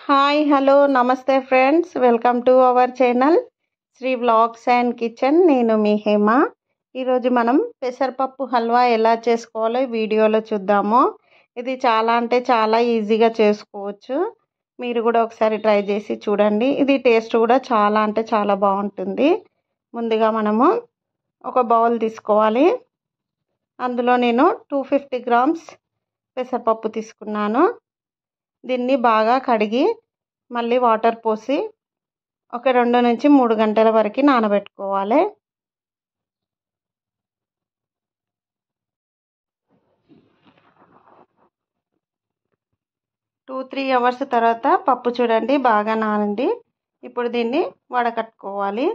Hi hello నమస్తే friends, welcome to our channel Sri vlogs and kitchen. నేను మీ హేమ. ఈరోజు మనం పెసరపప్పు హల్వా ఎలా చేసుకోవాలో ఈ వీడియోలో చూద్దాము. ఇది చాలా అంటే చాలా ఈజీగా చేసుకోవచ్చు. మీరు కూడా ఒకసారి ట్రై చేసి చూడండి. ఇది టేస్ట్ కూడా చాలా అంటే చాలా బాగుంటుంది. ముందుగా మనము ఒక బౌల్ తీసుకోవాలి. అందులో నేను 250 గ్రామ్స్ పెసరపప్పు తీసుకున్నాను. దీన్ని బాగా కడిగి మళ్ళీ వాటర్ పోసి ఒక 2 నుంచి 3 గంటల వరకు నానబెట్టుకోవాలి. 2-3 అవర్స్ తర్వాత పప్పు చూడండి బాగా నానింది. ఇప్పుడు దీన్ని వడకట్టుకోవాలి.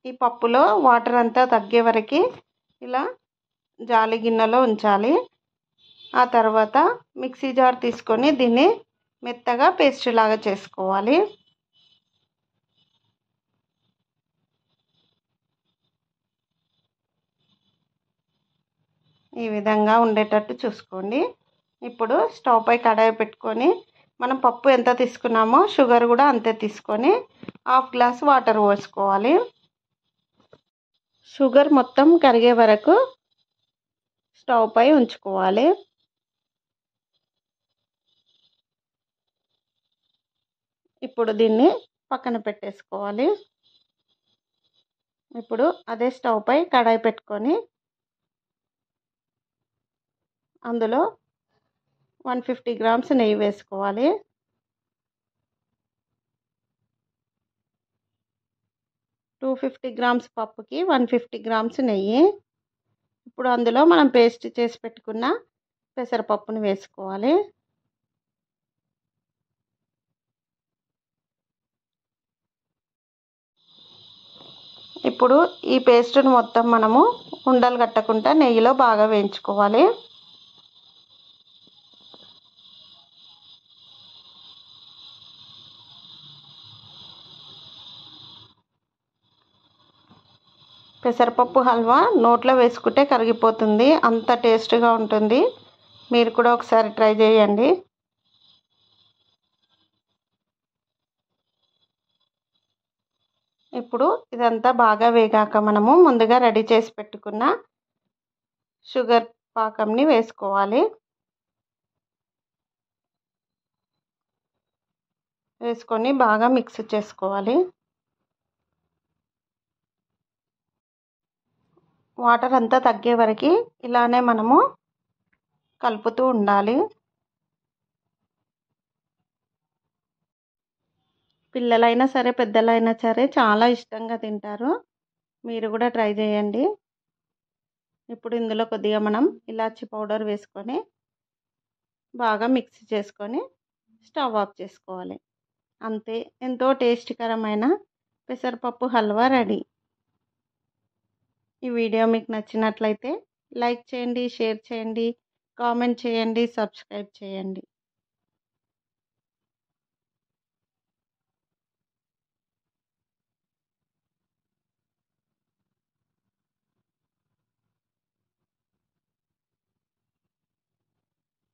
ఈ పప్పులో వాటర్ అంతా తగ్గే వరకు ఇలా జాలి గిన్నెలో ఉంచాలి. ఆ తర్వాత మిక్సీ జార్ తీసుకొని దీన్ని మెత్తగా పేస్ట్ లాగా చేసుకోవాలి. ఈ విధంగా ఉండేటట్టు చూసుకోండి. ఇప్పుడు స్టవ్ పై కడాయి పెట్టుకొని మనం పప్పు ఎంత తీసుకున్నామో షుగర్ కూడా అంతే తీసుకొని 1/2 గ్లాస్ వాటర్ పోసుకోవాలి. షుగర్ మొత్తం కరిగే వరకు స్టవ్ పై ఉంచుకోవాలి. ఇప్పుడు దీన్ని పక్కన పెట్టేసుకోవాలి. ఇప్పుడు అదే స్టవ్ పై కడాయి పెట్టుకొని అందులో 150 గ్రామ్స్ నెయ్యి వేసుకోవాలి. 250 గ్రామ్స్ పప్పుకి 150 గ్రామ్స్ నెయ్యి. ఇప్పుడు అందులో మనం పేస్ట్ చేసి పెట్టుకున్న పెసరపప్పును వేసుకోవాలి. ఇప్పుడు ఈ పేస్ట్ను మొత్తం మనము ఉండలు కట్టకుండా నెయ్యిలో బాగా వేయించుకోవాలి. పెసరపప్పు హల్వా నోట్లో వేసుకుంటే కరిగిపోతుంది, అంత టేస్ట్గా ఉంటుంది. మీరు కూడా ఒకసారి ట్రై చేయండి. ఇప్పుడు ఇదంతా బాగా వేగాక మనము ముందుగా రెడీ చేసి పెట్టుకున్న షుగర్ పాకంని వేసుకోవాలి. వేసుకొని బాగా మిక్స్ చేసుకోవాలి. వాటర్ అంతా తగ్గే వరకు ఇలానే మనము కలుపుతూ ఉండాలి. పిల్లలైనా సరే పెద్దలైనా సరే చాలా ఇష్టంగా తింటారు. మీరు కూడా ట్రై చేయండి. ఇప్పుడు ఇందులో కొద్దిగా మనం ఇలాచీ పౌడర్ వేసుకొని బాగా మిక్స్ చేసుకొని స్టవ్ ఆఫ్ చేసుకోవాలి. అంతే, ఎంతో టేస్టీకరమైన పెసరపప్పు హల్వా రెడీ. ఈ వీడియో మీకు నచ్చినట్లయితే లైక్ చేయండి, షేర్ చేయండి, కామెంట్ చేయండి, సబ్స్క్రైబ్ చేయండి.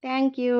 Thank you.